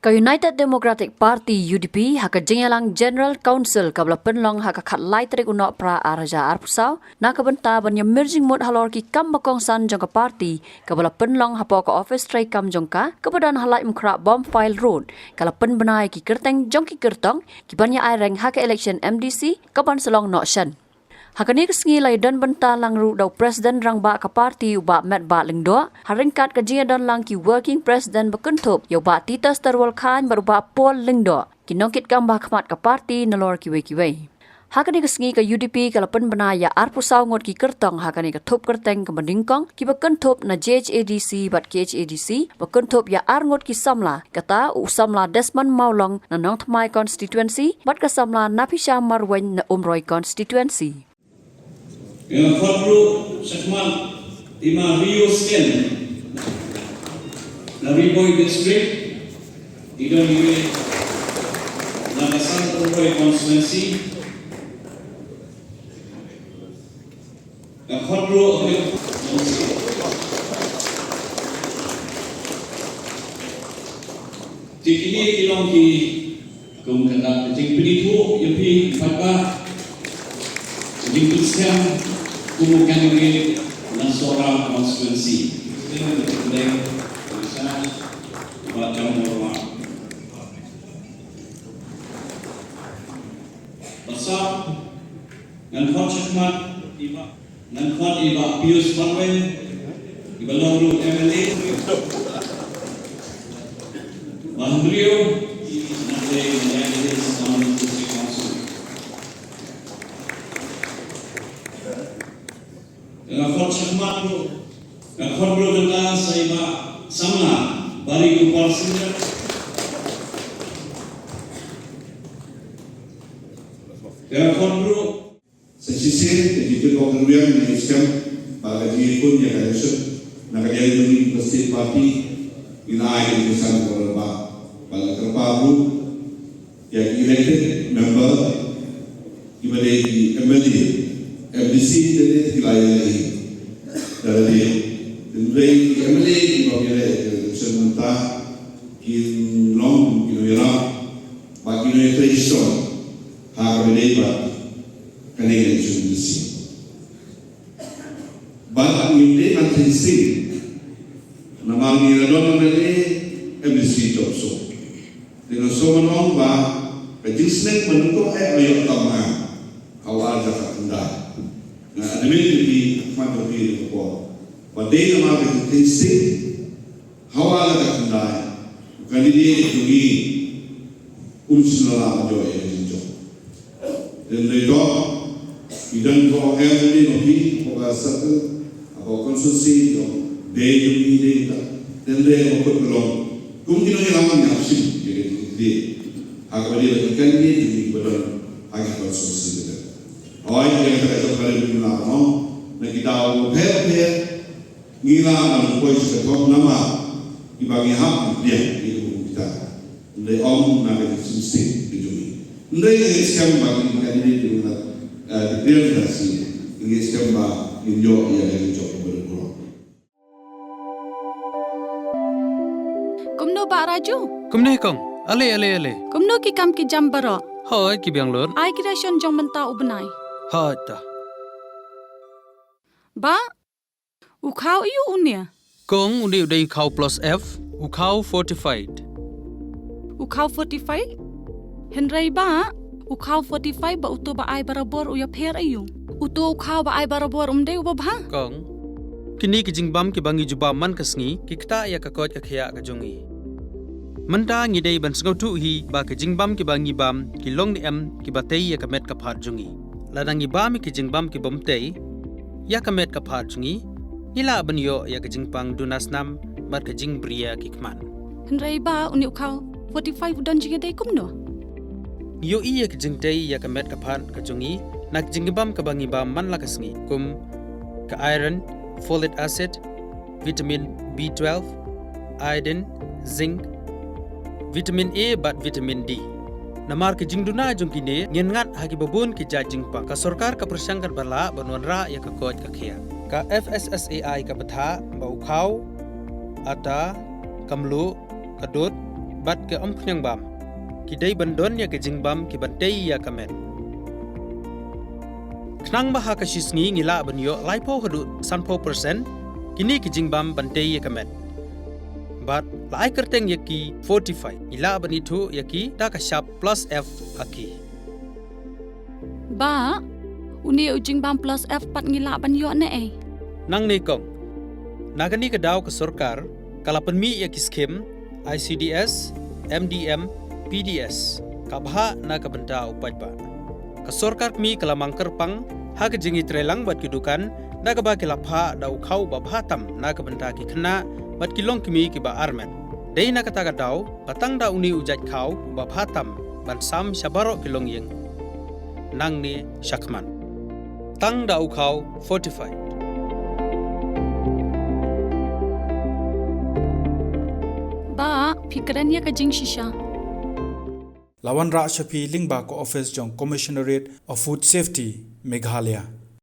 Ka United Democratic Party UDP haka jengalang General Council kabla penlong haka khat lai trik unok pra araja arpusau na kabenta banya merging mod halor ki kam bakong san jongka party kabla penlong hapo ka office tray kam jongka kebadan halai mkra bomb file road kala pen benai ki kerteng jongki kertong ki banya ai reng haka election MDC kaban selong no shan Hakani kesengi lai dan benta lang ru dau presiden rang ba ka parti uba met ba lengdo haringkat kajia dan lang ki working president Kynthup yo ba titas terwal khan baruba pol lengdo kinongkit kam ba khmat ka parti nalor kiwe Hakani kesengi ka UDP kalapan benaya arpusau ngot ki kertong hakani ka thup kerteng ka bandingkong ki ba Kynthup na JHADC bat KHADC ba Kynthup ya ar ngot ki Samla kata u Samla Desmond Maulong na nong thmai constituency bat ka Samla Napisha Marwen na Umroi constituency Dengan Kyrwoh Sakman Ima Rio Skin dari Boy District Idon Iwe Nagasan Umroi Constituency dan Kyrwoh Tikini kilong ki kum kata jing penitu yepi fatwa jing tusiam kumukan ini nasora constituency dengan kedai bisa baca normal besar dan konsekuat iba Pius Marwen iba Longru MLA Mahmrio nanti menjadi Samla dengan konsekuat dan Kyrwoh tentang saya Samla bari kupal sinja dengan Kyrwoh sesisir jadi pengeruian di Elekshon bagi Ïakhun yang Elekshon nak jadi University Party wilayah di San Korba bagi terbaru yang elected member di MLA MDC dari wilayah ini dari MLA di bawah Elekshon mentah Shillong Mail bagi Elekshon harus dibuat kaneng Elekshon MDC bapak mimpi nanti sih nama ngiradon MLA MDC job so dengan somanong ba kajisnek menunggu ayo tama awal jakat hendak na admin di mata pilih ko wadai nama kajisnek awal jakat hendak kandidat tungi unsula jo jo dan ledo idan ko MLA nopi ko satu atau konsulsi day yung data then they ko kolong kung kailangan niya sih jadi agak dia kan dia di badan agak konsulsi gitu oh yang kita itu kali bilang na kita per ngila ang pois ke top nama ibagi hak dia itu kita le om na ke sisi itu ndai skam bagi kan dia di mana dia sih ini skam ba injo ya itu Kumno ba raju? Kumne kong, ale. Kumno ki kam ki jam baro. Hoi ki biang lor. Ai Elekshon jong menta ubnai. Hoi ta. Ba? Ukau iu unia. Kong undi udai ukau plus F, ukau fortified. Ukau 45? Henry ba? Ukau 45 ba uto ba ai barabor uya pher ayu. Uto ukau ba ai barabor umde ubabha. Kong, kini ki jingbam ki bangi juba man kasngi ki kta ya kakot ka khya ka jongi. Menta ngidei ban sngau tu hi ba ki jingbam ki bangi bam ki long ni em ki batei ya kamet ka phat jongi. Ladangi bam ki jingbam ki bom tei ya kamet ka phat jongi. Ila ban yo ya ka jingpang dunas nam mat ka jing bria ki kman. Henry ba uni ukau 45 udan jinga dei kumno. Yo iya ki jingtei ya kamet ka phat ka jongi nak jingbam ka bangi bam man la kasngi kum ka iron folic acid, vitamin B12, iodine, zinc, vitamin A bat vitamin D. Namar ke jingduna jungkine ngengat hagi babun ki jajingpa ka sarkar ka persangkar bala banwanra ya ka kod ka khia. Ka FSSAI ka batha ba ukhaw ata kamlu kadut bat ke knyang bam ki dei bandon ya ke jingbam ki bantei ya kamet knang ba ha ka shisngi ngila banyo laipo hadu sanpo percent kini ki jingbam bantei ya kamet but lai kerteng ya ki 45 ila bani thu ya ki da ka sharp plus f aki ba uni jingbam plus f pat ngila banyo ne nang ne kong nagani ka daw ka sarkar kala penmi ya ki skim ICDS MDM PDS kabha na ka benta upaj ba ka sarkar mi kala mangker pang ha ka jingi trelang bat kidukan na ka ba ki lapha da ukhau ba bhatam na ka benta ki khna bat ki long kimi ki ba armen dei na ka ta ka daw patang da uni ujat khau ba bhatam ban sam shabaro ki long yeng nang ni shakman tang da ukhau 45 ba fikrannya ka jing shisha Lawan Ra Shafi Lingba ko office jong Commissionerate of Food Safety Meghalaya